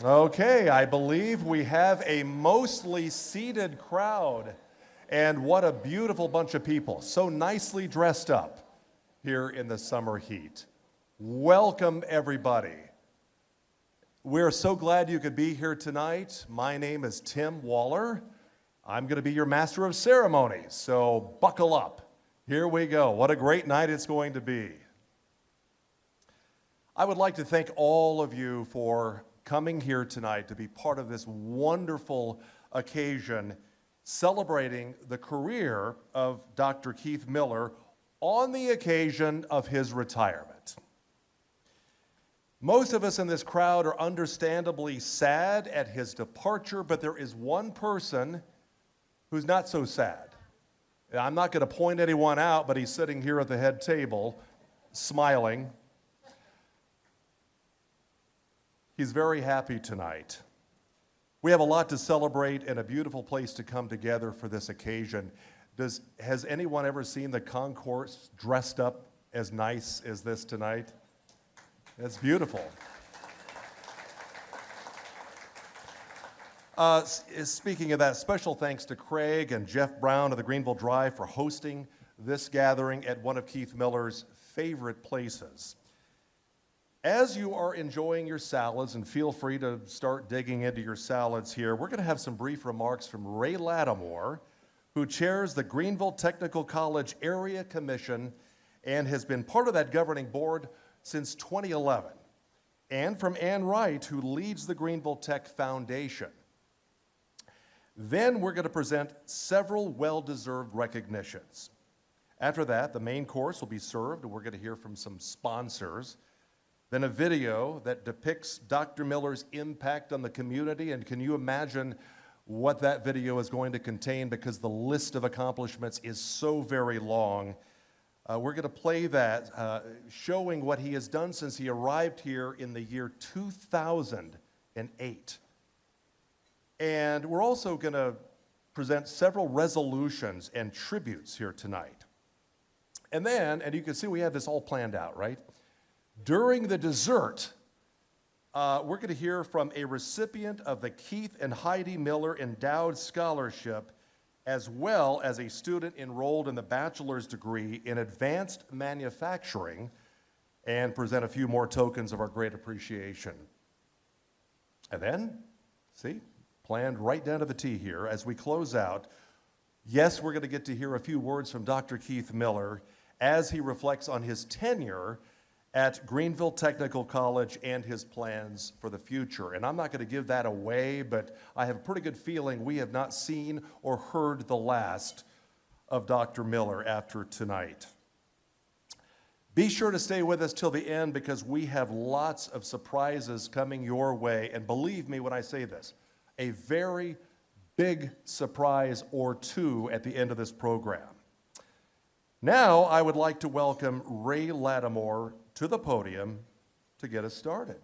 Okay, I believe we have a mostly seated crowd, and what a beautiful bunch of people, so nicely dressed up here in the summer heat. Welcome, everybody. We're so glad you could be here tonight. My name is Tim Waller. I'm going to be your master of ceremonies, so buckle up. Here we go. What a great night it's going to be. I would like to thank all of you for coming here tonight to be part of this wonderful occasion celebrating the career of Dr. Keith Miller on the occasion of his retirement. Most of us in this crowd are understandably sad at his departure, but there is one person who's not so sad. I'm not going to point anyone out, but he's sitting here at the head table, smiling. He's very happy tonight. We have a lot to celebrate and a beautiful place to come together for this occasion. Has anyone ever seen the concourse dressed up as nice as this tonight? That's beautiful. Speaking of that, special thanks to Craig and Jeff Brown of the Greenville Drive for hosting this gathering at one of Keith Miller's favorite places. As you are enjoying your salads, and feel free to start digging into your salads here, we're going to have some brief remarks from Ray Lattimore, who chairs the Greenville Technical College Area Commission and has been part of that governing board since 2011, and from Ann Wright, who leads the Greenville Tech Foundation. Then we're going to present several well-deserved recognitions. After that, the main course will be served, and we're going to hear from some sponsors. Then a video that depicts Dr. Miller's impact on the community, and can you imagine what that video is going to contain, because the list of accomplishments is so very long. We're going to play that, showing what he has done since he arrived here in the year 2008. And we're also going to present several resolutions and tributes here tonight. And then, and you can see we have this all planned out, right? During the dessert, we're going to hear from a recipient of the Keith and Heidi Miller Endowed Scholarship, as well as a student enrolled in the bachelor's degree in advanced manufacturing, and present a few more tokens of our great appreciation. And then, see, planned right down to the T here as we close out. Yes, we're going to get to hear a few words from Dr. Keith Miller as he reflects on his tenure at Greenville Technical College and his plans for the future. And I'm not going to give that away, but I have a pretty good feeling we have not seen or heard the last of Dr. Miller after tonight. Be sure to stay with us till the end, because we have lots of surprises coming your way. And believe me when I say this, a very big surprise or two at the end of this program. Now, I would like to welcome Ray Lattimore to the podium to get us started.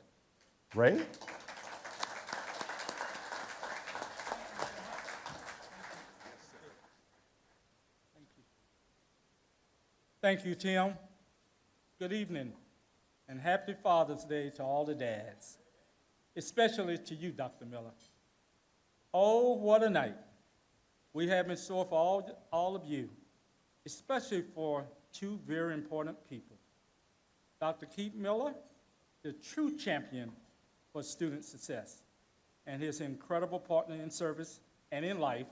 Ray? Thank you, Tim. Good evening, and happy Father's Day to all the dads, especially to you, Dr. Miller. Oh, what a night we have in store for all of you, especially for two very important people. Dr. Keith Miller, the true champion for student success, and his incredible partner in service and in life,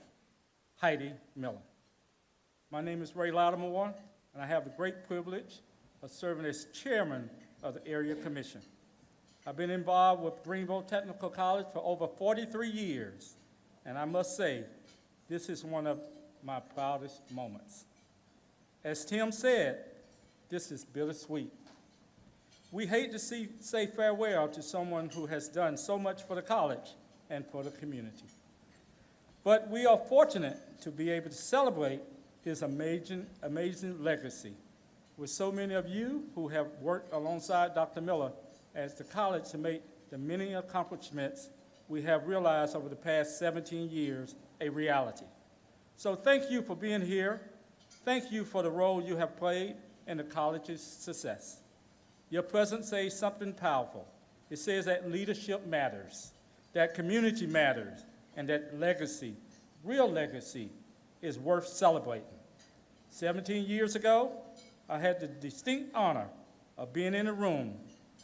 Heidi Miller. My name is Ray Lattimore, and I have the great privilege of serving as chairman of the Area Commission. I've been involved with Greenville Technical College for over 43 years, and I must say, this is one of my proudest moments. As Tim said, this is bittersweet. We hate to say farewell to someone who has done so much for the college and for the community. But we are fortunate to be able to celebrate his amazing legacy with so many of you who have worked alongside Dr. Miller as the college to make the many accomplishments we have realized over the past 17 years a reality. So thank you for being here. Thank you for the role you have played in the college's success. Your presence says something powerful. It says that leadership matters. that community matters, and that legacy, real legacy, is worth celebrating. 17 years ago, I had the distinct honor of being in a room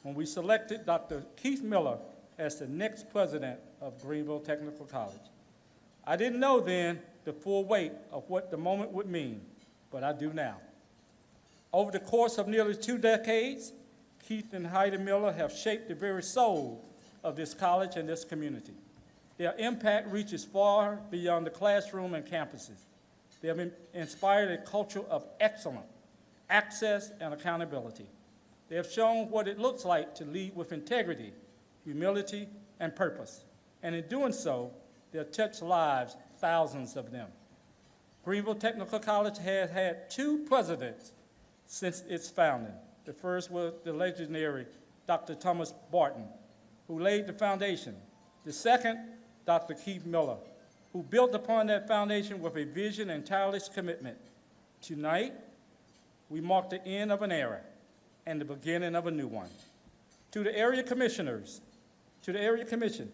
when we selected Dr. Keith Miller as the next president of Greenville Technical College. I didn't know then the full weight of what the moment would mean, but I do now. Over the course of nearly 2 decades, Keith and Heidi Miller have shaped the very soul of this college and this community. Their impact reaches far beyond the classroom and campuses. They have inspired a culture of excellence, access, and accountability. They have shown what it looks like to lead with integrity, humility, and purpose. And in doing so, they have touched lives, thousands of them. Greenville Technical College has had 2 presidents since its founding. The first was the legendary Dr. Thomas Barton, who laid the foundation. The second, Dr. Keith Miller, who built upon that foundation with a vision and tireless commitment. Tonight, we mark the end of an era and the beginning of a new one. To the area commissioners, to the area commission,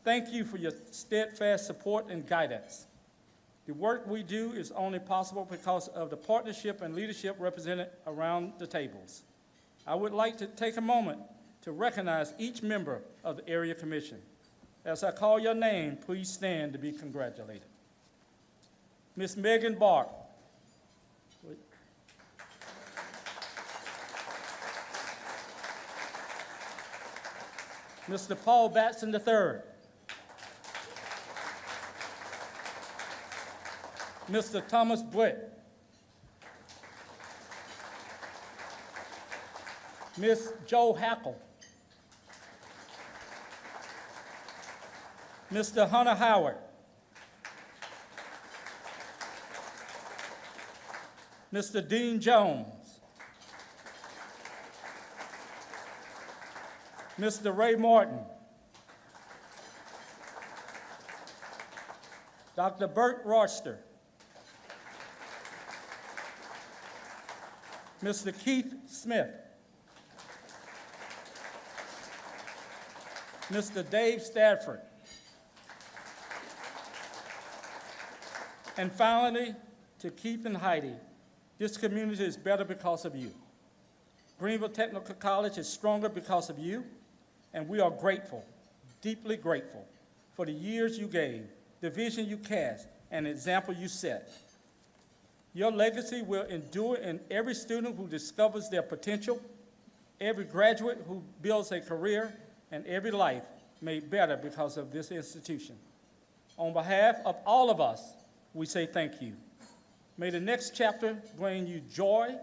thank you for your steadfast support and guidance. The work we do is only possible because of the partnership and leadership represented around the tables. I would like to take a moment to recognize each member of the area commission. As I call your name, please stand to be congratulated. Ms. Megan Bark. Mr. Paul Batson III. Mr. Thomas Britt. Ms. Joe Hackle. Mr. Hunter Howard. Mr. Dean Jones. Mr. Ray Martin. Dr. Bert Rochster. Mr. Keith Smith. Mr. Dave Stafford. And finally, to Keith and Heidi, this community is better because of you. Greenville Technical College is stronger because of you, and we are grateful, deeply grateful, for the years you gave, the vision you cast, and the example you set. Your legacy will endure in every student who discovers their potential, every graduate who builds a career, and every life made better because of this institution. On behalf of all of us, we say thank you. May the next chapter bring you joy,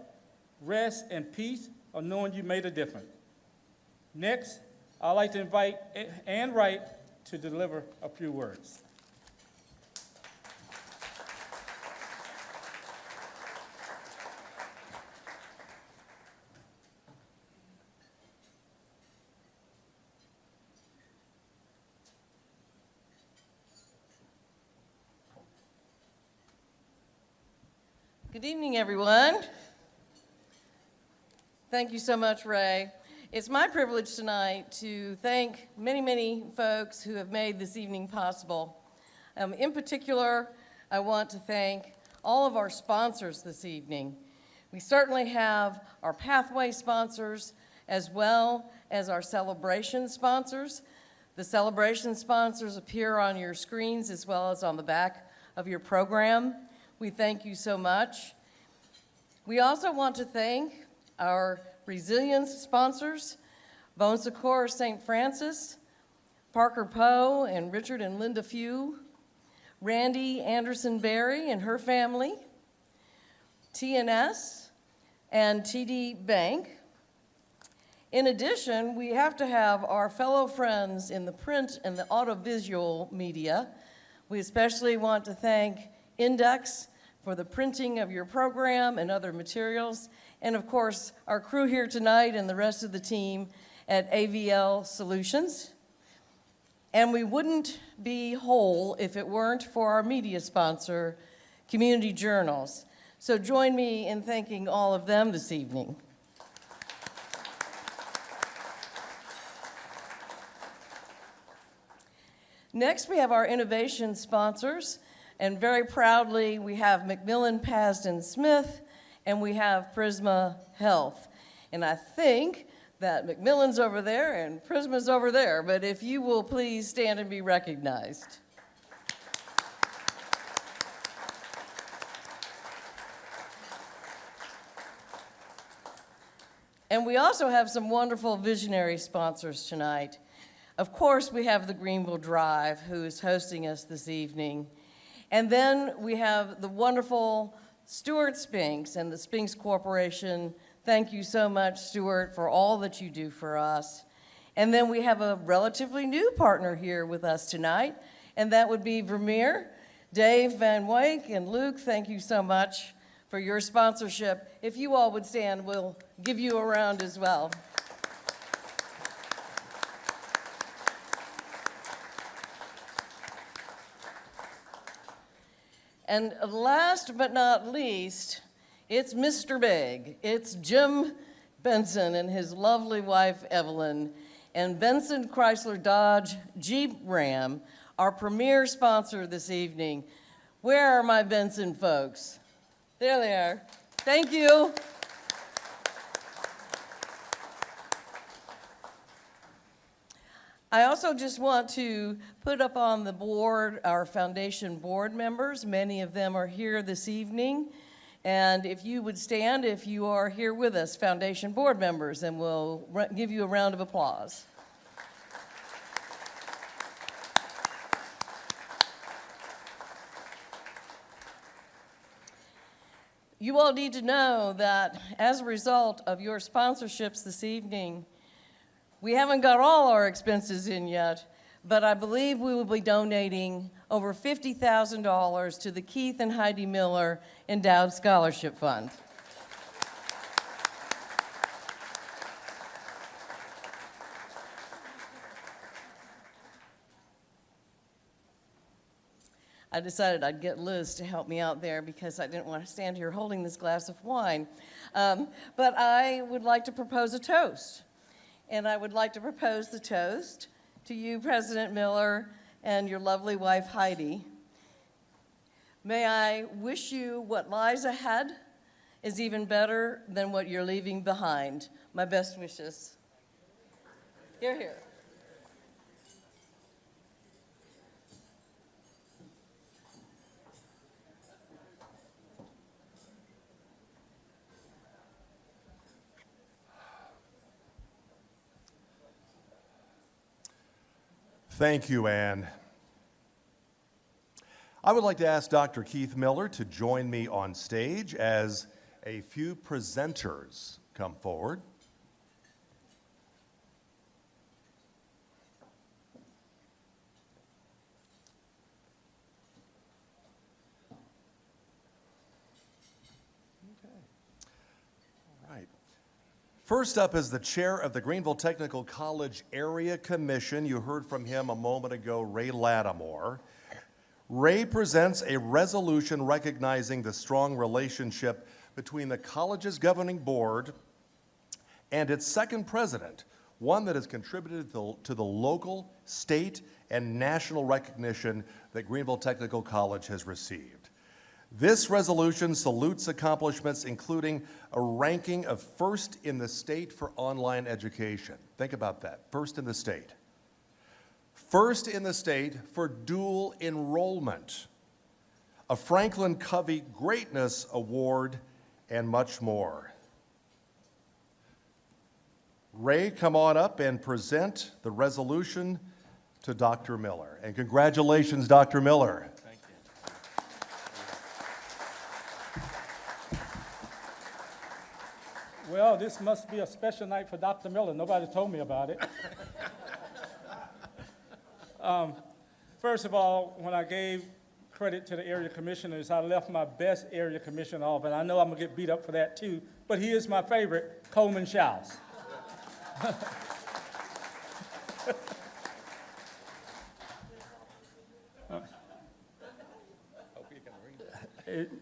rest, and peace of knowing you made a difference. Next, I'd like to invite Ann Wright to deliver a few words. Good evening, everyone. Thank you so much, Ray. It's my privilege tonight to thank many, many folks who have made this evening possible. In particular, I want to thank all of our sponsors this evening. We certainly have our Pathway sponsors as well as our celebration sponsors. The celebration sponsors appear on your screens as well as on the back of your program. We thank you so much. We also want to thank our resilience sponsors, Bon Secours St. Francis, Parker Poe and Richard and Linda Few, Randy Anderson Berry and her family, TNS, and TD Bank. In addition, we have to have our fellow friends in the print and the audiovisual media. We especially want to thank Index for the printing of your program and other materials, and of course, our crew here tonight and the rest of the team at AVL Solutions. And we wouldn't be whole if it weren't for our media sponsor, Community Journals. So join me in thanking all of them this evening. Next, we have our innovation sponsors, and very proudly, we have McMillan, Pasden Smith, and we have Prisma Health. And I think that McMillan's over there and Prisma's over there, but if you will please stand and be recognized. And we also have some wonderful visionary sponsors tonight. Of course, we have the Greenville Drive, who is hosting us this evening. And then we have the wonderful Stuart Spinks and the Spinks Corporation. Thank you so much, Stuart, for all that you do for us. And then we have a relatively new partner here with us tonight, and that would be Vermeer. Dave Van Wyk and Luke, thank you so much for your sponsorship. If you all would stand, we'll give you a round as well. And last but not least, it's Mr. Big. It's Jim Benson and his lovely wife, Evelyn, and Benson Chrysler Dodge Jeep Ram, our premier sponsor this evening. Where are my Benson folks? There they are. Thank you. I also just want to put up on the board our foundation board members. Many of them are here this evening. And if you would stand, if you are here with us, foundation board members, and we'll give you a round of applause. You all need to know that as a result of your sponsorships this evening, we haven't got all our expenses in yet, but I believe we will be donating over $50,000 to the Keith and Heidi Miller Endowed Scholarship Fund. I decided I'd get Liz to help me out there because I didn't want to stand here holding this glass of wine. But I would like to propose a toast. And I would like to propose the toast to you, President Miller, and your lovely wife, Heidi. May I wish you what lies ahead is even better than what you're leaving behind. My best wishes. Hear, hear. Thank you, Ann. I would like to ask Dr. Keith Miller to join me on stage as a few presenters come forward. First up is the chair of the Greenville Technical College Area Commission. You heard from him a moment ago, Ray Lattimore. Ray presents a resolution recognizing the strong relationship between the college's governing board and its second president, one that has contributed to the local, state, and national recognition that Greenville Technical College has received. This resolution salutes accomplishments including a ranking of first in the state for online education. Think about that, first in the state. First in the state for dual enrollment, a Franklin Covey Greatness Award, and much more. Ray, come on up and present the resolution to Dr. Miller. And congratulations, Dr. Miller. Well, this must be a special night for Dr. Miller. Nobody told me about it. First of all, when I gave credit to the area commissioners, I left my best area commissioner off, and I know I'm going to get beat up for that too, but he is my favorite, Coleman Schaus.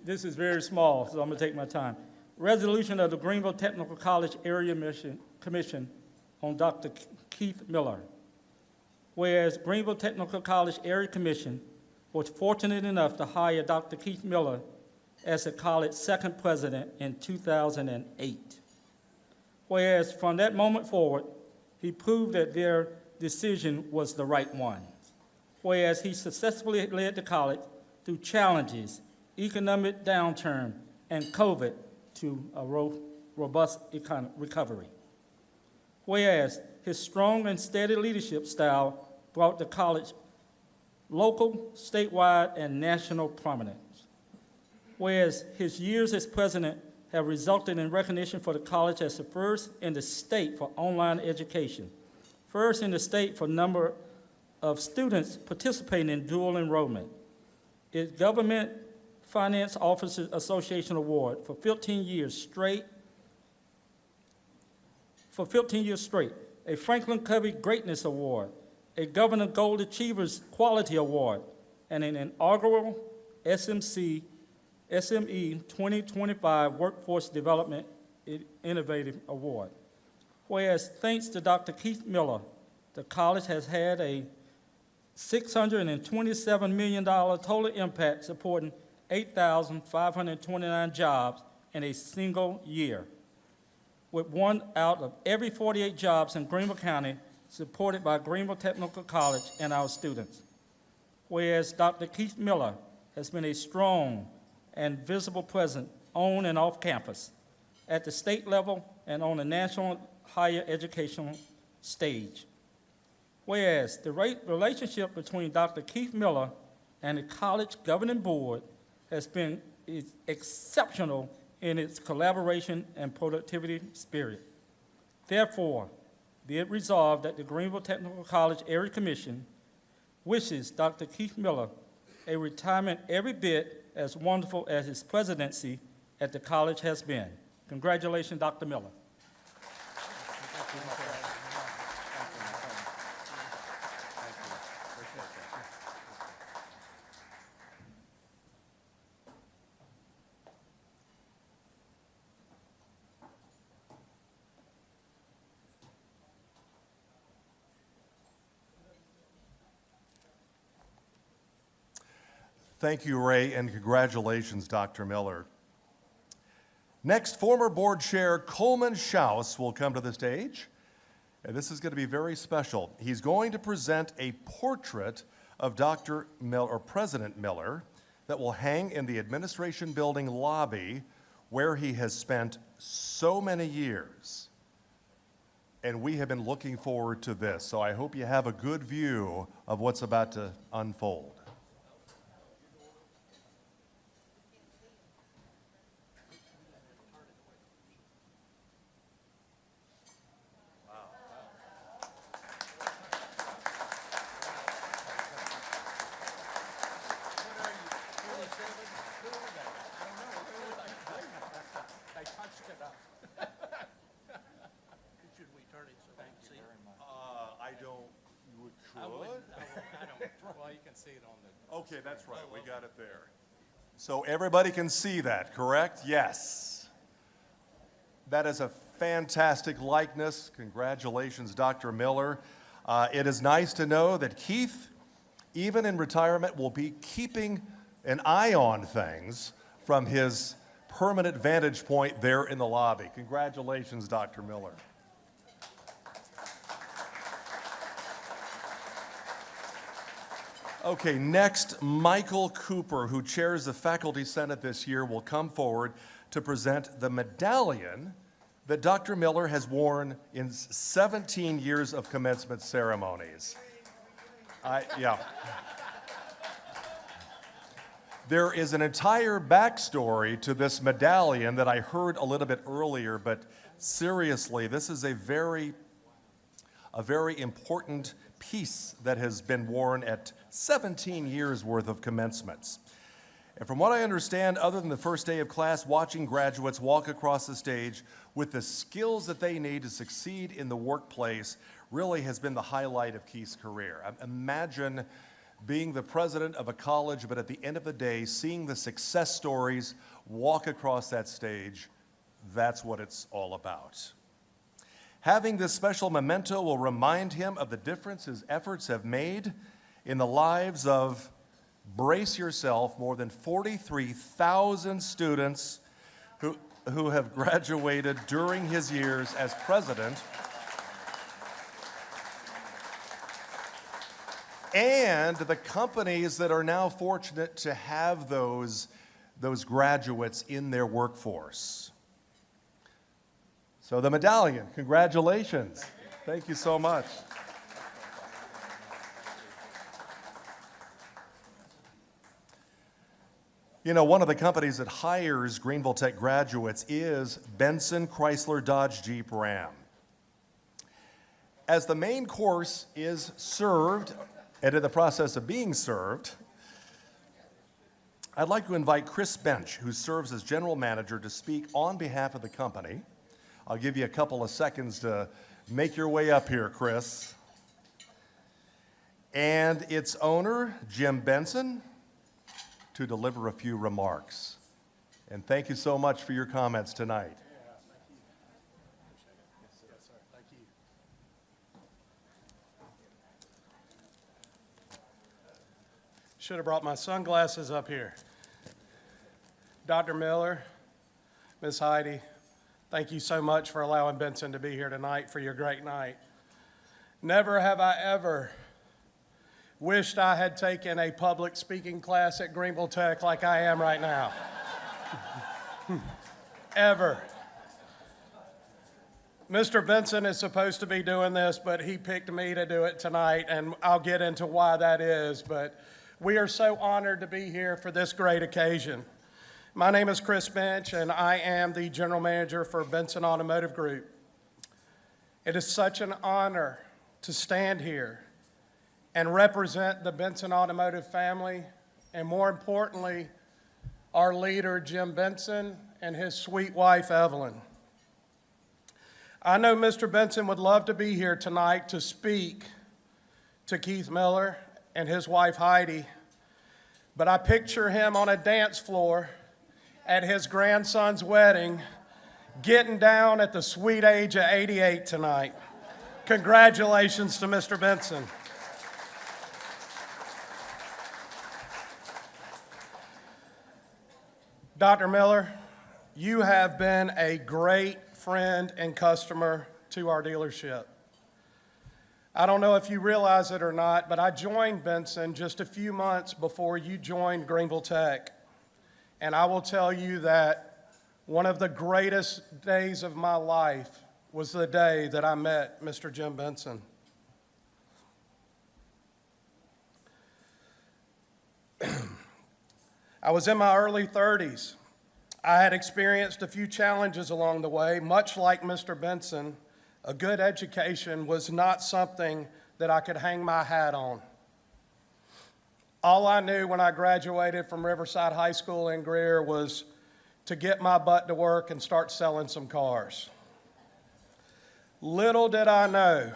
This is very small, so I'm going to take my time. Resolution of the Greenville Technical College Area Commission on Dr. Keith Miller. Whereas Greenville Technical College Area Commission was fortunate enough to hire Dr. Keith Miller as the college's second president in 2008. Whereas from that moment forward, he proved that their decision was the right one. Whereas he successfully led the college through challenges, economic downturn, and COVID to a robust recovery. Whereas his strong and steady leadership style brought the college local, statewide, and national prominence. Whereas his years as president have resulted in recognition for the college as the first in the state for online education, first in the state for number of students participating in dual enrollment. Its Government Finance Officers Association Award for 15 years straight, a Franklin Covey Greatness Award, a Governor Gold Achievers Quality Award, and an inaugural SME 2025 Workforce Development Innovative Award. Whereas thanks to Dr. Keith Miller, the college has had a $627 million total impact supporting 8,529 jobs in a single year, with 1 out of every 48 jobs in Greenville County supported by Greenville Technical College and our students. Whereas Dr. Keith Miller has been a strong and visible presence on and off campus, at the state level and on the national higher educational stage. Whereas the relationship between Dr. Keith Miller and the college governing board has been exceptional in its collaboration and productivity spirit. Therefore, be it resolved that the Greenville Technical College Area Commission wishes Dr. Keith Miller a retirement every bit as wonderful as his presidency at the college has been. Congratulations, Dr. Miller. Thank you, Ray, and congratulations, Dr. Miller. Next, former board chair Coleman Schaus will come to the stage, and this is going to be very special. He's going to present a portrait of Dr. Miller, or President Miller, that will hang in the administration building lobby where he has spent so many years. And we have been looking forward to this, so I hope you have a good view of what's about to unfold. Okay, that's right, we got it there. So everybody can see that, correct? Yes. That is a fantastic likeness. Congratulations, Dr. Miller. It is nice to know that Keith, even in retirement, will be keeping an eye on things from his permanent vantage point there in the lobby. Congratulations, Dr. Miller. Okay, next, Michael Cooper, who chairs the Faculty Senate this year, will come forward to present the medallion that Dr. Miller has worn in 17 years of commencement ceremonies. Yeah. There is an entire backstory to this medallion that I heard a little bit earlier, but seriously, this is a very important piece that has been worn at 17 years worth of commencements. And from what I understand, other than the first day of class, watching graduates walk across the stage with the skills that they need to succeed in the workplace really has been the highlight of Keith's career. Imagine being the president of a college, but at the end of the day, seeing the success stories walk across that stage. That's what it's all about. Having this special memento will remind him of the difference his efforts have made in the lives of, brace yourself, more than 43,000 students who have graduated during his years as president, and the companies that are now fortunate to have those graduates in their workforce. So the medallion, congratulations. Thank you so much. You know, one of the companies that hires Greenville Tech graduates is Benson Chrysler Dodge Jeep Ram. As the main course is served, and in the process of being served, I'd like to invite Chris Bench, who serves as general manager, to speak on behalf of the company. I'll give you a couple of seconds to make your way up here, Chris. And its owner, Jim Benson, to deliver a few remarks. And thank you so much for your comments tonight. Should have brought my sunglasses up here. Dr. Miller, Ms. Heidi, thank you so much for allowing Benson to be here tonight for your great night. Never have I ever wished I had taken a public speaking class at Greenville Tech like I am right now. Ever. Mr. Benson is supposed to be doing this, but he picked me to do it tonight, and I'll get into why that is, but we are so honored to be here for this great occasion. My name is Chris Bench, and I am the general manager for Benson Automotive Group. It is such an honor to stand here and represent the Benson Automotive family, and more importantly, our leader, Jim Benson, and his sweet wife, Evelyn. I know Mr. Benson would love to be here tonight to speak to Keith Miller and his wife, Heidi, but I picture him on a dance floor at his grandson's wedding, getting down at the sweet age of 88 tonight. Congratulations to Mr. Benson. Dr. Miller, you have been a great friend and customer to our dealership. I don't know if you realize it or not, but I joined Benson just a few months before you joined Greenville Tech. And I will tell you that one of the greatest days of my life was the day that I met Mr. Jim Benson. I was in my early 30s. I had experienced a few challenges along the way. Much like Mr. Benson, a good education was not something that I could hang my hat on. All I knew when I graduated from Riverside High School in Greer was to get my butt to work and start selling some cars. Little did I know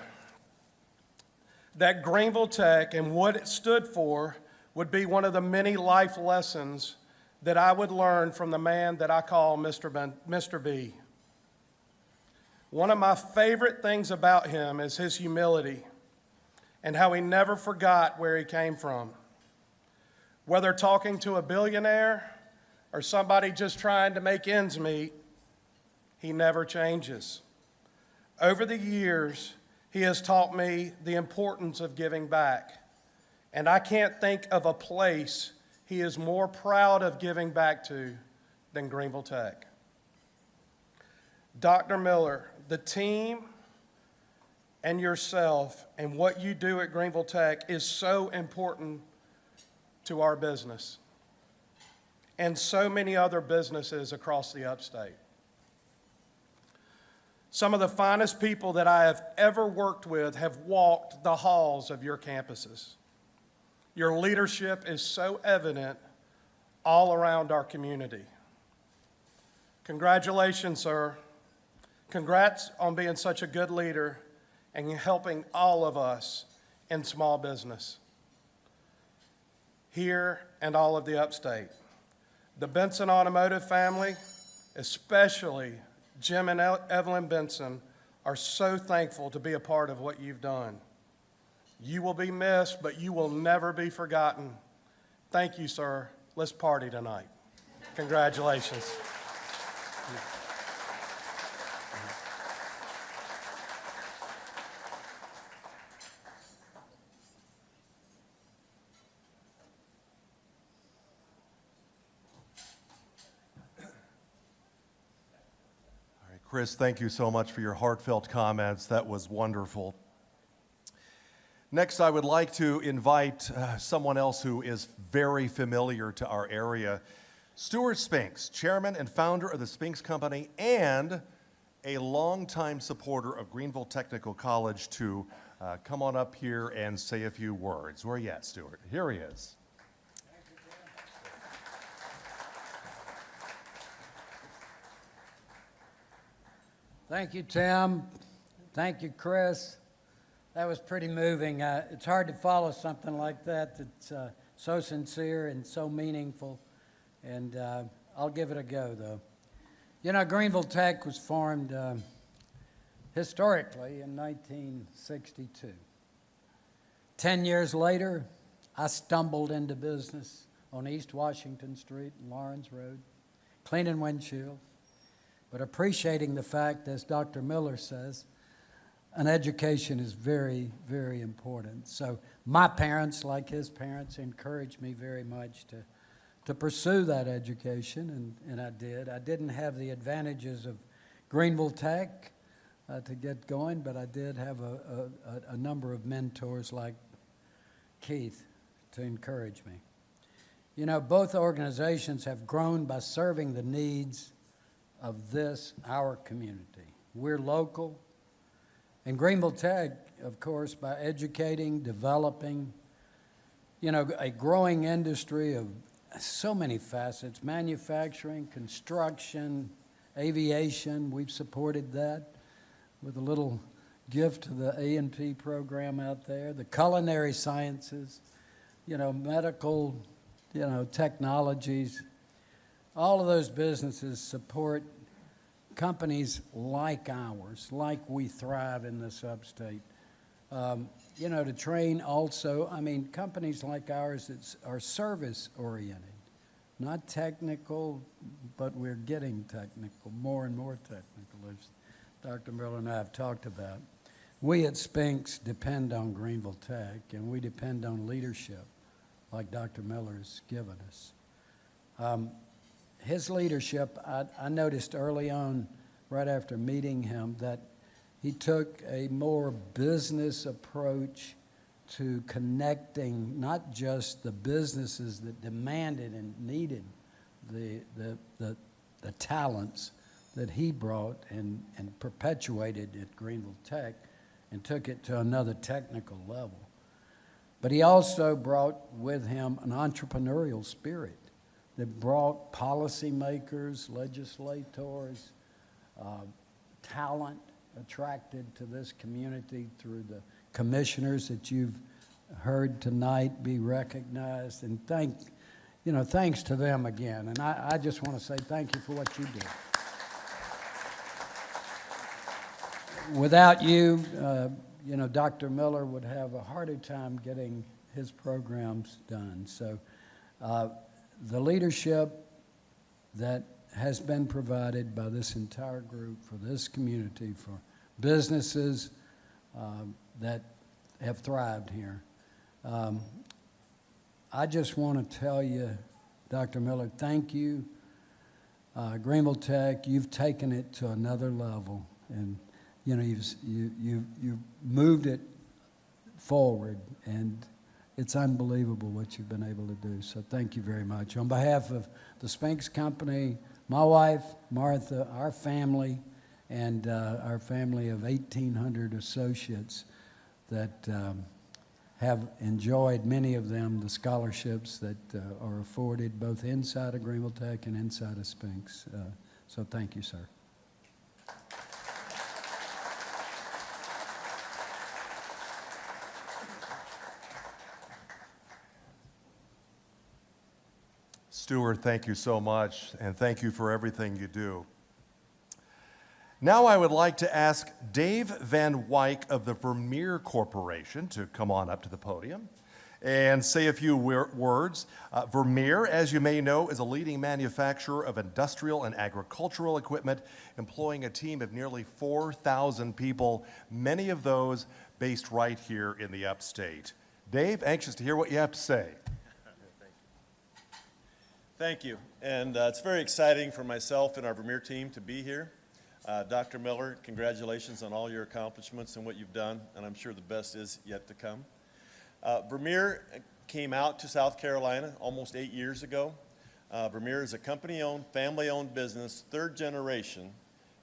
that Greenville Tech and what it stood for would be one of the many life lessons that I would learn from the man that I call Mr. B. One of my favorite things about him is his humility and how he never forgot where he came from. Whether talking to a billionaire or somebody just trying to make ends meet, he never changes. Over the years, he has taught me the importance of giving back. And I can't think of a place he is more proud of giving back to than Greenville Tech. Dr. Miller, the team and yourself and what you do at Greenville Tech is so important to our business and so many other businesses across the upstate. Some of the finest people that I have ever worked with have walked the halls of your campuses. Your leadership is so evident all around our community. Congratulations, sir. Congrats on being such a good leader and helping all of us in small business here and all of the upstate. The Benson Automotive family, especially Jim and Evelyn Benson, are so thankful to be a part of what you've done. You will be missed, but you will never be forgotten. Thank you, sir. Let's party tonight. Congratulations. Chris, thank you so much for your heartfelt comments. That was wonderful. Next, I would like to invite someone else who is very familiar to our area, Stuart Spinks, chairman and founder of the Spinks Company and a longtime supporter of Greenville Technical College, to come on up here and say a few words. Where are you at, Stuart? Here he is. Thank you, Tim. Thank you, Chris. That was pretty moving. It's hard to follow something like that that's so sincere and so meaningful, and I'll give it a go, though. You know, Greenville Tech was formed historically in 1962. 10 years later, I stumbled into business on East Washington Street and Lawrence Road, cleaning windshields, but appreciating the fact, as Dr. Miller says, an education is very, very important. So my parents, like his parents, encouraged me very much to pursue that education, and I did. I didn't have the advantages of Greenville Tech to get going, but I did have a number of mentors like Keith to encourage me. You know, both organizations have grown by serving the needs of this, our community. We're local, and Greenville Tech, of course, by educating, developing, you know, a growing industry of so many facets: manufacturing, construction, aviation. We've supported that with a little gift to the A&P program out there. The culinary sciences, you know, medical, you know, technologies. All of those businesses support companies like ours, like we thrive in this upstate. You know, to train also, I mean, companies like ours that are service-oriented, not technical, but we're getting technical, more and more technical, as Dr. Miller and I have talked about. We at Spinks depend on Greenville Tech, and we depend on leadership like Dr. Miller has given us. His leadership, I noticed early on, right after meeting him, that he took a more business approach to connecting not just the businesses that demanded and needed the talents that he brought and perpetuated at Greenville Tech, and took it to another technical level. But he also brought with him an entrepreneurial spirit that brought policymakers, legislators, talent attracted to this community through the commissioners that you've heard tonight be recognized. And thanks to them again. And I just want to say thank you for what you did. Without you, you know, Dr. Miller would have a harder time getting his programs done. So the leadership that has been provided by this entire group for this community, for businesses that have thrived here. I just want to tell you, Dr. Miller, thank you. Greenville Tech, you've taken it to another level, and you know you've moved it forward, and it's unbelievable what you've been able to do. So thank you very much. On behalf of the Spinks Company, my wife, Martha, our family, and our family of 1,800 associates that have enjoyed, many of them, the scholarships that are afforded both inside of Greenville Tech and inside of Spinks. So thank you, sir. Stuart, thank you so much, and thank you for everything you do. Now I would like to ask Dave Van Wyk of the Vermeer Corporation to come on up to the podium and say a few words. Vermeer, as you may know, is a leading manufacturer of industrial and agricultural equipment, employing a team of nearly 4,000 people, many of those based right here in the upstate. Dave, anxious to hear what you have to say. Thank you. And it's very exciting for myself and our Vermeer team to be here. Dr. Miller, congratulations on all your accomplishments and what you've done, and I'm sure the best is yet to come. Vermeer came out to South Carolina almost 8 years ago. Vermeer is a company-owned, family-owned business, third-generation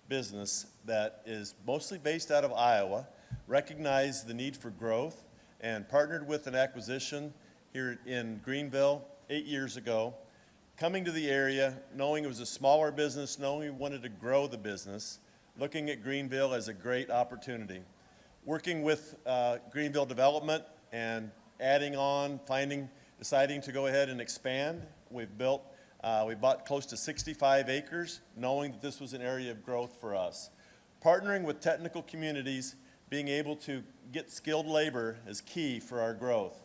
business that is mostly based out of Iowa, recognized the need for growth, and partnered with an acquisition here in Greenville 8 years ago. Coming to the area, knowing it was a smaller business, knowing we wanted to grow the business, looking at Greenville as a great opportunity. Working with Greenville Development and adding on, deciding to go ahead and expand. We bought close to 65 acres, knowing that this was an area of growth for us. Partnering with technical communities, being able to get skilled labor is key for our growth.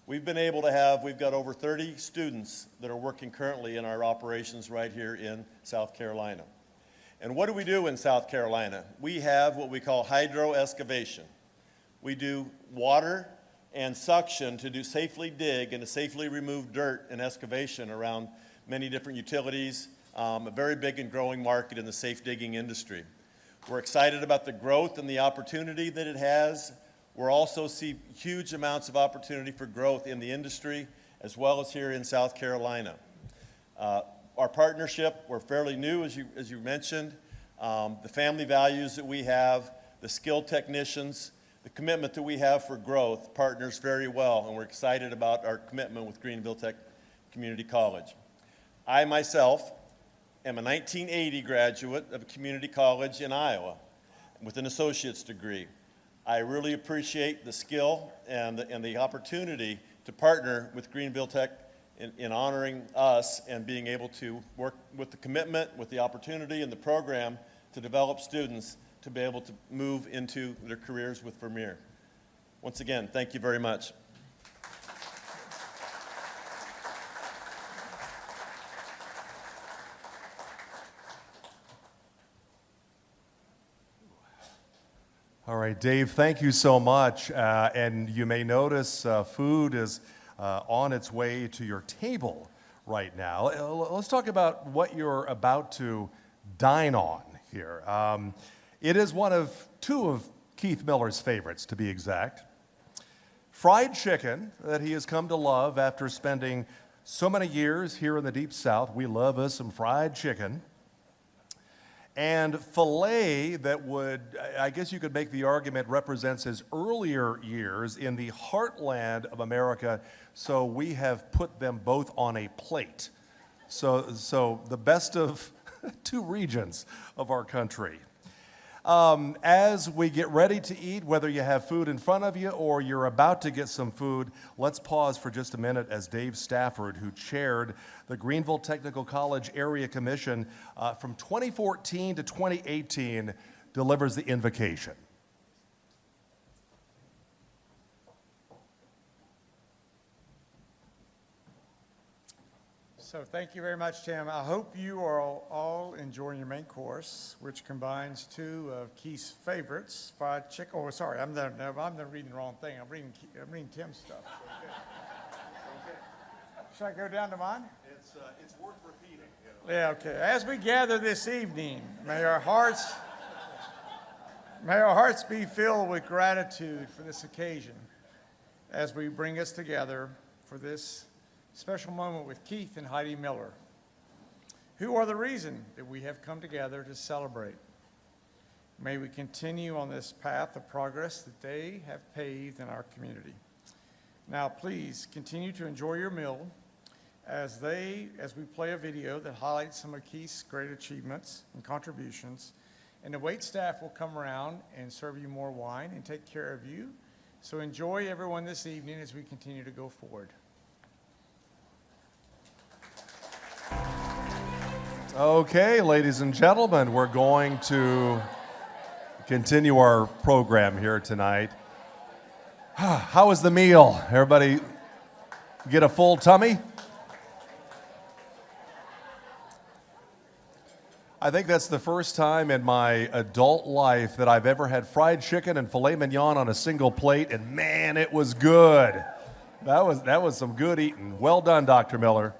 We've got over 30 students that are working currently in our operations right here in South Carolina. And what do we do in South Carolina? We have what we call hydro excavation. We do water and suction to safely dig and to safely remove dirt and excavation around many different utilities, a very big and growing market in the safe digging industry. We're excited about the growth and the opportunity that it has. We'll also see huge amounts of opportunity for growth in the industry as well as here in South Carolina. Our partnership, we're fairly new, as you mentioned. The family values that we have, the skilled technicians, the commitment that we have for growth partners very well, and we're excited about our commitment with Greenville Tech Community College. I myself am a 1980 graduate of a community college in Iowa with an associate's degree. I really appreciate the skill and the opportunity to partner with Greenville Tech in honoring us and being able to work with the commitment, with the opportunity and the program to develop students to be able to move into their careers with Vermeer. Once again, thank you very much. All right, Dave, thank you so much. And you may notice food is on its way to your table right now. Let's talk about what you're about to dine on here. It is two of Keith Miller's favorites, to be exact. Fried chicken that he has come to love after spending so many years here in the Deep South. We love us some fried chicken. And filet that I guess you could make the argument, represents his earlier years in the heartland of America, so we have put them both on a plate. So the best of two regions of our country. As we get ready to eat, whether you have food in front of you or you're about to get some food, let's pause for just a minute as Dave Stafford, who chaired the Greenville Technical College Area Commission from 2014 to 2018, delivers the invocation. So thank you very much, Tim. I hope you are all enjoying your main course, which combines two of Keith's favorites, fried chicken. Oh, sorry, I'm reading the wrong thing. I'm reading Tim's stuff. Should I go down to mine? It's worth repeating. Yeah, okay. As we gather this evening, may our hearts be filled with gratitude for this occasion as we bring us together for this special moment with Keith and Heidi Miller, who are the reason that we have come together to celebrate. May we continue on this path of progress that they have paved in our community. Now, please continue to enjoy your meal as we play a video that highlights some of Keith's great achievements and contributions. And the wait staff will come around and serve you more wine and take care of you. So enjoy everyone this evening as we continue to go forward. Okay, ladies and gentlemen, we're going to continue our program here tonight. How was the meal? Everybody get a full tummy? I think that's the first time in my adult life that I've ever had fried chicken and filet mignon on a single plate, and man, it was good. That was some good eating. Well done, Dr. Miller.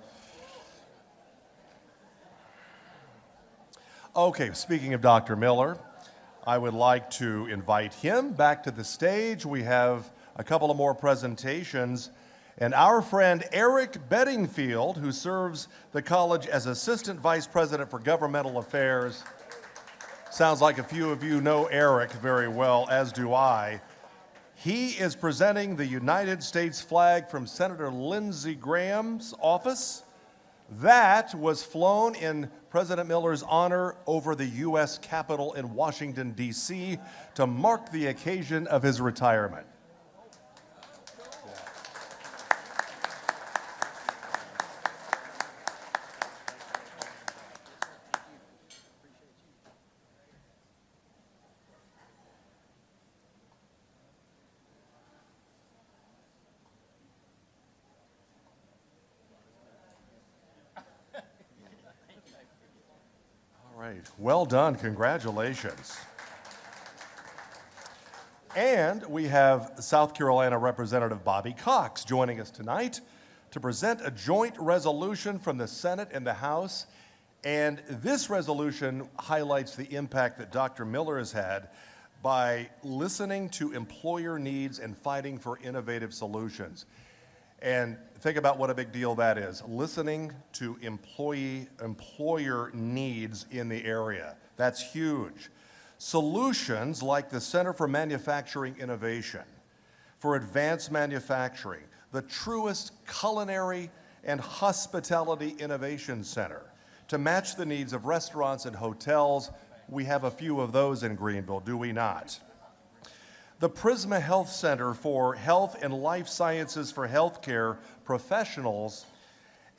Okay, speaking of Dr. Miller, I would like to invite him back to the stage. We have a couple of more presentations. And our friend Eric Bedingfield, who serves the college as Assistant Vice President for Governmental Affairs. Sounds like a few of you know Eric very well, as do I. He is presenting the United States flag from Senator Lindsey Graham's office. That was flown in President Miller's honor over the U.S. Capitol in Washington, D.C. to mark the occasion of his retirement. Well done, congratulations. And we have South Carolina Representative Bobby Cox joining us tonight to present a joint resolution from the Senate and the House. And this resolution highlights the impact that Dr. Miller has had by listening to employer needs and fighting for innovative solutions. And think about what a big deal that is, listening to employer needs in the area. That's huge. Solutions like the Center for Manufacturing Innovation, for advanced manufacturing, the truest culinary and hospitality innovation center to match the needs of restaurants and hotels. We have a few of those in Greenville, do we not? The Prisma Health Center for Health and Life Sciences for Healthcare Professionals,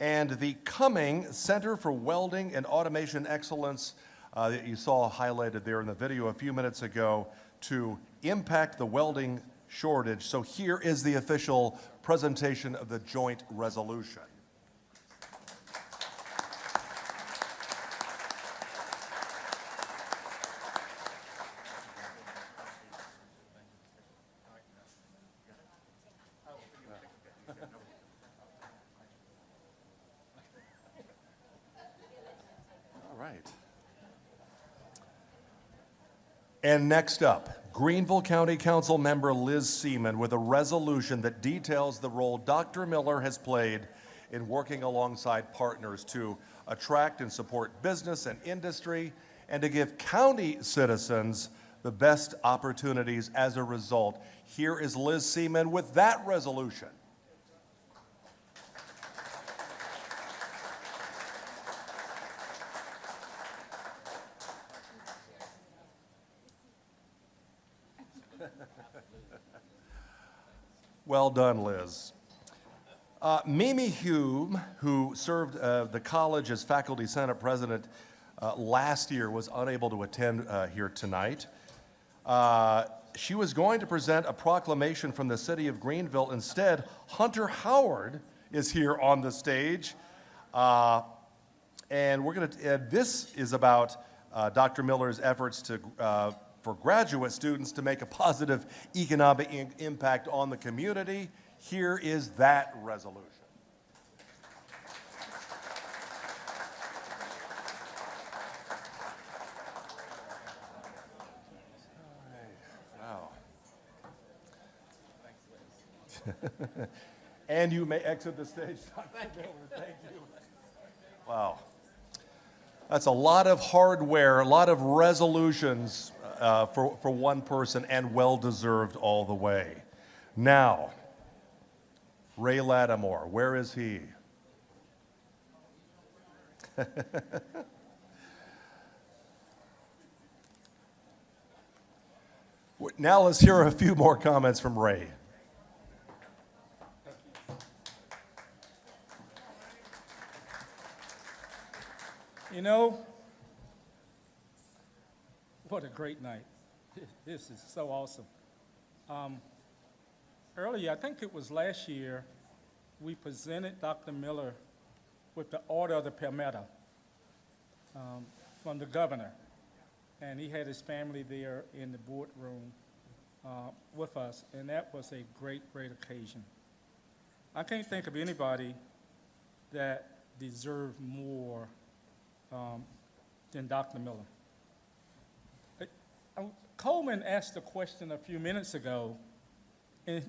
and the coming Center for Welding and Automation Excellence that you saw highlighted there in the video a few minutes ago to impact the welding shortage. So here is the official presentation of the joint resolution. And next up, Greenville County Council member Liz Seaman with a resolution that details the role Dr. Miller has played in working alongside partners to attract and support business and industry and to give county citizens the best opportunities as a result. Here is Liz Seaman with that resolution. Well done, Liz. Mimi Hume, who served the college as faculty senate president last year, was unable to attend here tonight. She was going to present a proclamation from the city of Greenville. Instead, Hunter Howard is here on the stage. And this is about Dr. Miller's efforts for graduate students to make a positive economic impact on the community. Here is that resolution. All right. Wow. And you may exit the stage, Dr. Miller. Thank you. Wow. That's a lot of hardware, a lot of resolutions for one person, and well-deserved all the way. Now, Ray Lattimore, where is he? Now let's hear a few more comments from Ray. You know, what a great night. This is so awesome. Earlier, I think it was last year, we presented Dr. Miller with the Order of the Palmetto from the governor. And he had his family there in the boardroom with us, and that was a great, great occasion. I can't think of anybody that deserved more than Dr. Miller. Coleman asked a question a few minutes ago. In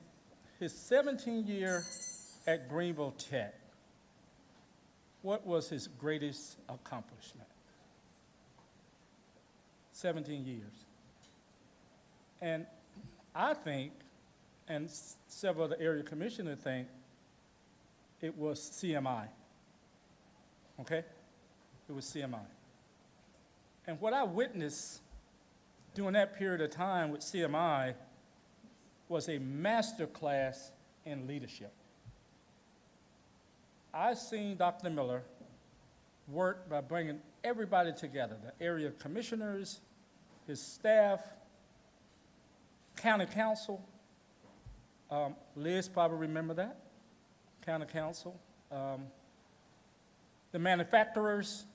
his 17th year at Greenville Tech, what was his greatest accomplishment? 17 years. And I think, and several of the area commissioners think, it was CMI. Okay? It was CMI. And what I witnessed during that period of time with CMI was a master class in leadership. I seen Dr. Miller work by bringing everybody together, the area commissioners, his staff, county council. Liz probably remember that, county council. The manufacturers,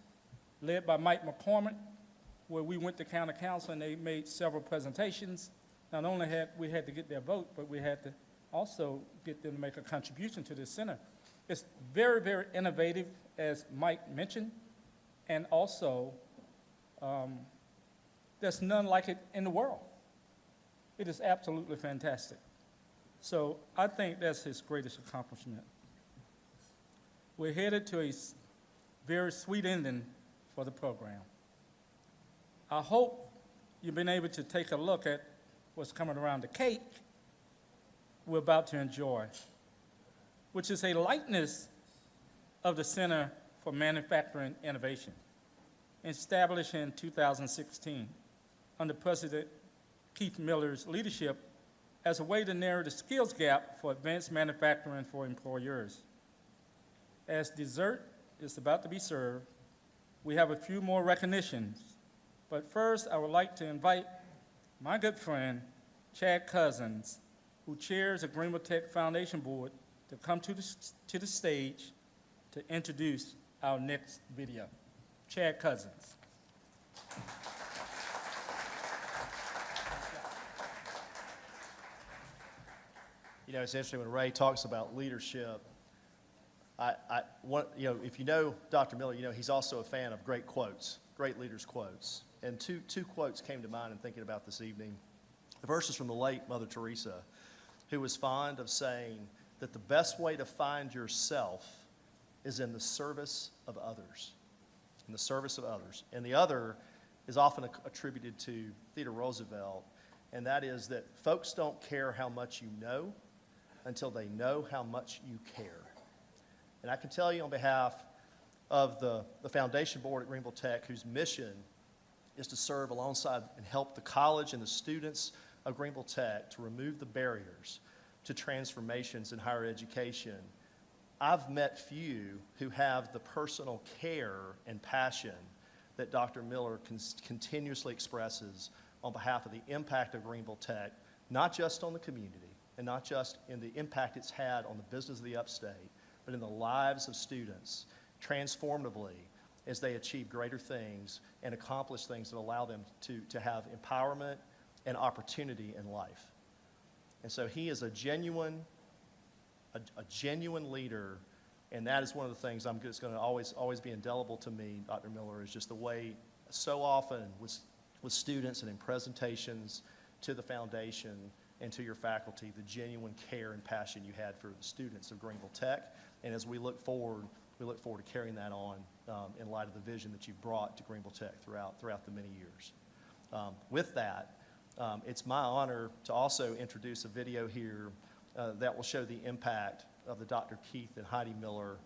led by Mike McCormick, where we went to county council and they made several presentations. Not only had we had to get their vote, but we had to also get them to make a contribution to this center. It's very, very innovative, as Mike mentioned, and also there's none like it in the world. It is absolutely fantastic. So I think that's his greatest accomplishment. We're headed to a very sweet ending for the program. I hope you've been able to take a look at what's coming around the cake we're about to enjoy, which is a likeness of the Center for Manufacturing Innovation, established in 2016 under President Keith Miller's leadership as a way to narrow the skills gap for advanced manufacturing for employers. As dessert is about to be served, we have a few more recognitions. But first, I would like to invite my good friend, Chad Cousins, who chairs the Greenville Tech Foundation Board, to come to the stage to introduce our next video. Chad Cousins. You know, it's interesting when Ray talks about leadership. If you know Dr. Miller, you know he's also a fan of great quotes, great leaders' quotes. And two quotes came to mind in thinking about this evening. The first is from the late Mother Teresa, who was fond of saying that the best way to find yourself is in the service of others. In the service of others. And the other is often attributed to Theodore Roosevelt, and that is that folks don't care how much you know until they know how much you care. And I can tell you on behalf of the Foundation Board at Greenville Tech, whose mission is to serve alongside and help the college and the students of Greenville Tech to remove the barriers to transformations in higher education, I've met few who have the personal care and passion that Dr. Miller continuously expresses on behalf of the impact of Greenville Tech, not just on the community and not just in the impact it's had on the business of the upstate, but in the lives of students transformatively as they achieve greater things and accomplish things that allow them to have empowerment and opportunity in life. And so he is a genuine leader, and that is one of the things I'm just going to always be indelible to me, Dr. Miller, is just the way so often with students and in presentations to the foundation and to your faculty, the genuine care and passion you had for the students of Greenville Tech. And as we look forward to carrying that on in light of the vision that you've brought to Greenville Tech throughout the many years. With that, it's my honor to also introduce a video here that will show the impact of the Dr. Keith and Heidi Miller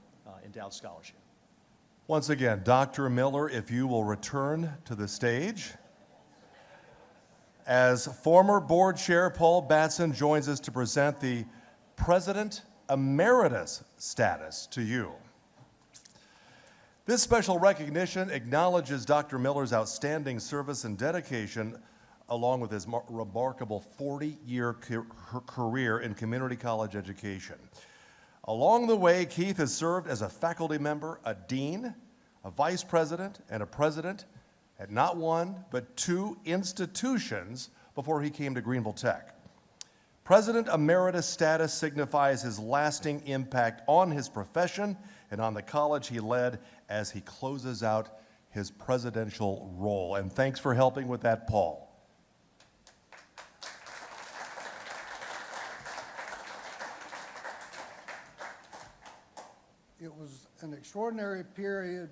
Endowed Scholarship. Once again, Dr. Miller, if you will return to the stage. As former board chair Paul Batson joins us to present the President Emeritus status to you. This special recognition acknowledges Dr. Miller's outstanding service and dedication along with his remarkable 40-year career in community college education. Along the way, Keith has served as a faculty member, a dean, a vice president, and a president at not one, but 2 institutions before he came to Greenville Tech. President Emeritus status signifies his lasting impact on his profession and on the college he led as he closes out his presidential role. And thanks for helping with that, Paul. It was an extraordinary period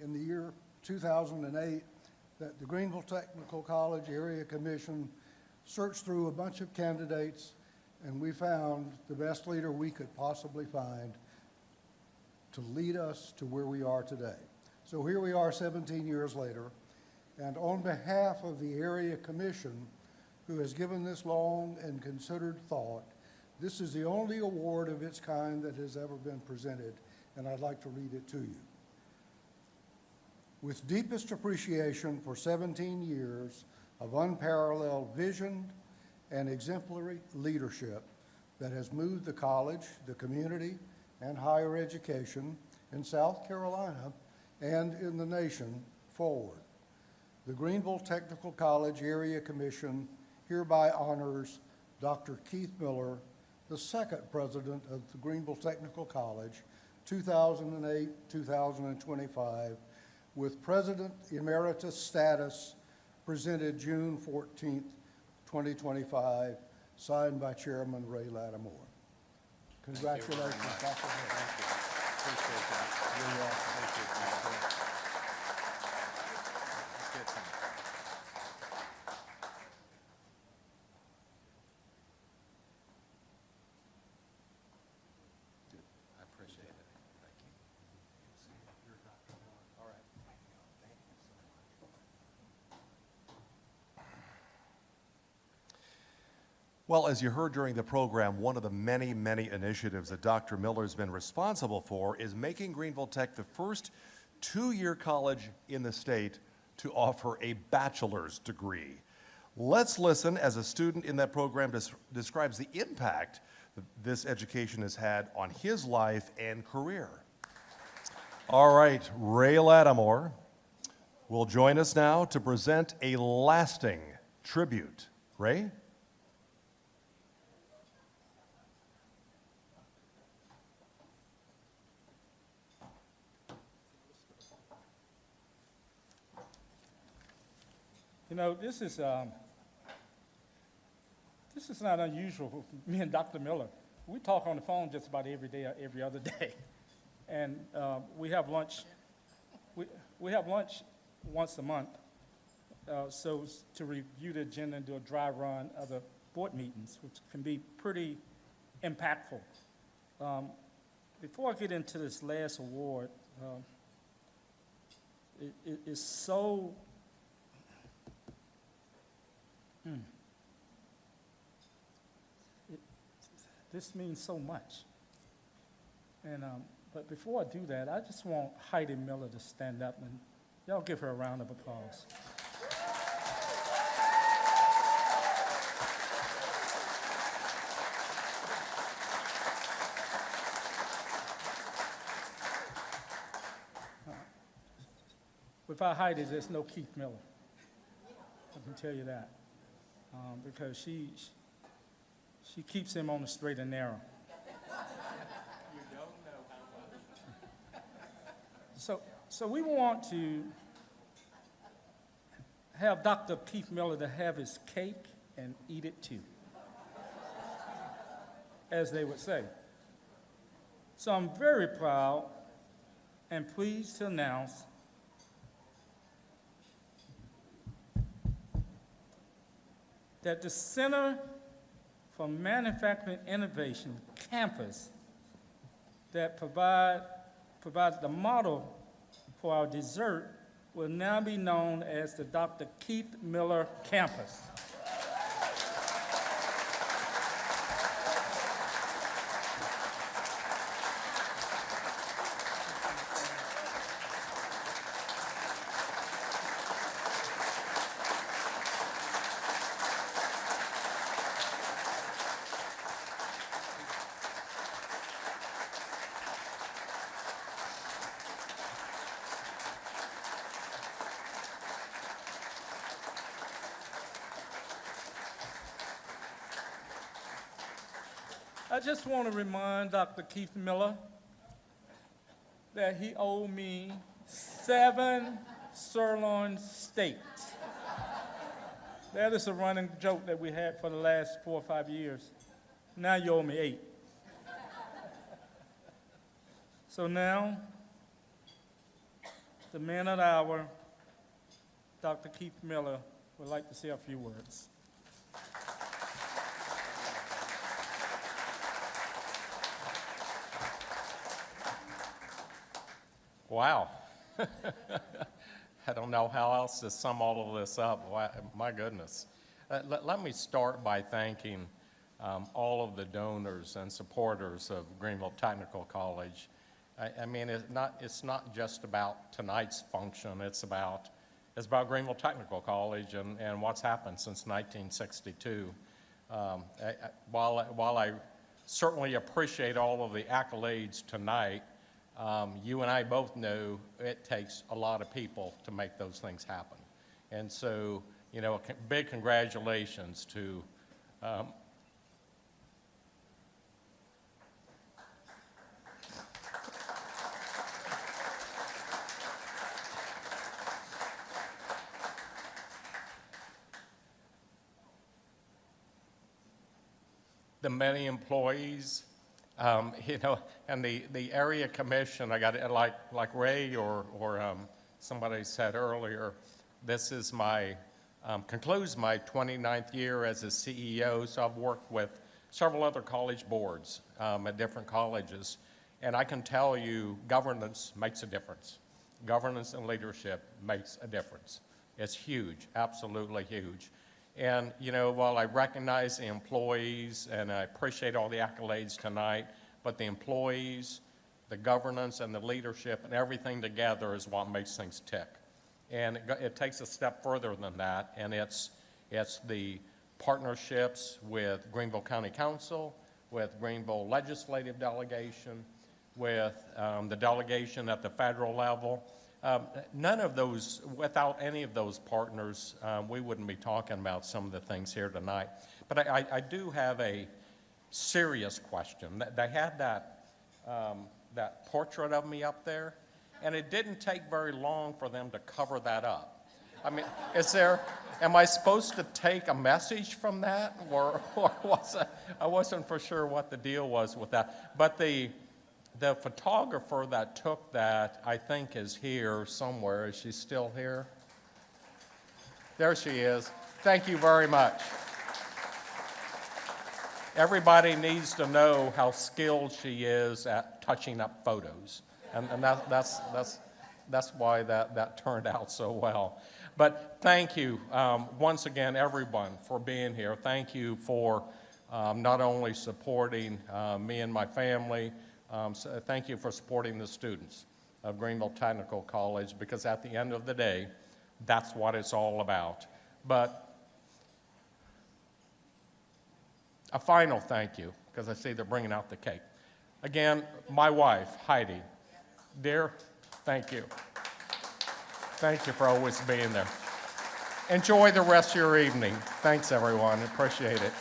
in the year 2008 that the Greenville Technical College Area Commission searched through a bunch of candidates, and we found the best leader we could possibly find to lead us to where we are today. So here we are 17 years later, and on behalf of the Area Commission, who has given this long and considered thought, this is the only award of its kind that has ever been presented, and I'd like to read it to you. With deepest appreciation for 17 years of unparalleled vision and exemplary leadership that has moved the college, the community, and higher education in South Carolina and in the nation forward, the Greenville Technical College Area Commission hereby honors Dr. Keith Miller, the second president of the Greenville Technical College, 2008-2025, with President Emeritus status presented June 14th, 2025, signed by Chairman Ray Lattimore. Congratulations, Dr. Miller. Thank you. Appreciate that. You're welcome. Thank you. That's good. I appreciate it. Thank you. All right. Thank you so much. Well, as you heard during the program, one of the many, many initiatives that Dr. Miller's been responsible for is making Greenville Tech the first 2-year college in the state to offer a bachelor's degree. Let's listen as a student in that program describes the impact that this education has had on his life and career. All right, Ray Lattimore will join us now to present a lasting tribute. Ray? You know, this is not unusual for me and Dr. Miller. We talk on the phone just about every day or every other day. And we have lunch. We have lunch once a month, so to review the agenda and do a dry run of the board meetings, which can be pretty impactful. Before I get into this last award, it is so this means so much. And but before I do that, I just want Heidi Miller to stand up, and y'all give her a round of applause. Without Heidi, there's no Keith Miller. I can tell you that, because she keeps him on the straight and narrow. You don't know how much. So we want to have Dr. Keith Miller to have his cake and eat it too, as they would say. So I'm very proud and pleased to announce that the Center for Manufacturing Innovation campus that provides the model for our dessert will now be known as the Dr. Keith Miller campus. I just want to remind Dr. Keith Miller that he owed me 7 sirloin steaks. That is a running joke that we had for the last 4 or 5 years. Now you owe me 8. So now, the man of the hour, Dr. Keith Miller, would like to say a few words. Wow. I don't know how else to sum all of this up. My goodness. Let me start by thanking all of the donors and supporters of Greenville Technical College. I mean, it's not just about tonight's function. It's about Greenville Technical College and what's happened since 1962. While I certainly appreciate all of the accolades tonight, you and I both know it takes a lot of people to make those things happen. And so, you know, big congratulations to the many employees, you know, and the area commission. I got it like Ray or somebody said earlier. This is concludes my 29th year as a CEO. So I've worked with several other college boards at different colleges, and I can tell you, governance makes a difference. Governance and leadership makes a difference. It's huge, absolutely huge. And, you know, while I recognize the employees and I appreciate all the accolades tonight, but the employees, the governance and the leadership and everything together is what makes things tick. And it takes a step further than that, and it's the partnerships with Greenville County Council, with Greenville Legislative Delegation, with the delegation at the federal level. None of those, without any of those partners, we wouldn't be talking about some of the things here tonight. But I do have a serious question. They had that portrait of me up there, and it didn't take very long for them to cover that up. I mean, am I supposed to take a message from that, or was it, I wasn't for sure what the deal was with that. But the photographer that took that, I think, is here somewhere. Is she still here? There she is. Thank you very much. Everybody needs to know how skilled she is at touching up photos. And that's why that turned out so well. But thank you once again, everyone, for being here. Thank you for not only supporting me and my family, so thank you for supporting the students of Greenville Technical College, because at the end of the day, that's what it's all about. But a final thank you, because I see they're bringing out the cake. Again, my wife, Heidi. Dear, thank you. Thank you for always being there. Enjoy the rest of your evening. Thanks, everyone. Appreciate it.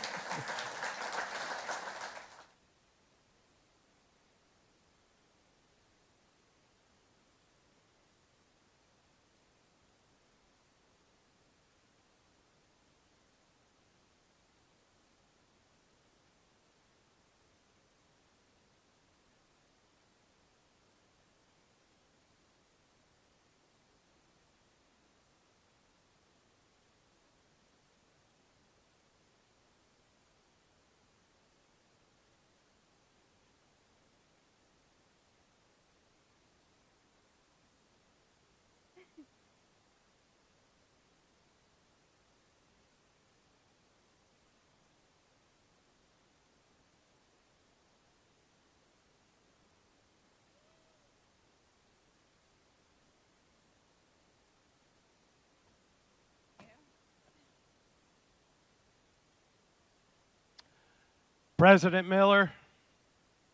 President Miller,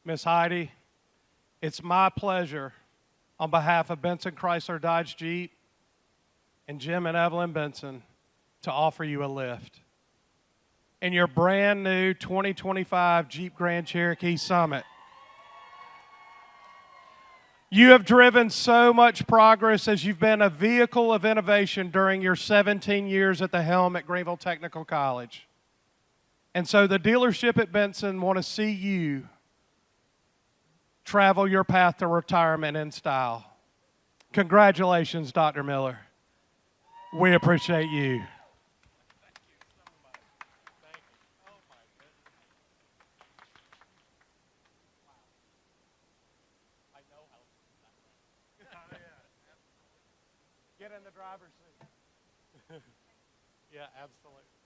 Miss Heidi, it's my pleasure on behalf of Benson Chrysler Dodge Jeep and Jim and Evelyn Benson to offer you a lift. in your brand new 2025 Jeep Grand Cherokee Summit. You have driven so much progress as you've been a vehicle of innovation during your 17 years at the helm at Greenville Technical College. And so the dealership at Benson want to see you travel your path to retirement in style. Congratulations, Dr. Miller. We appreciate you. Get in the driver's seat. Yeah, absolutely.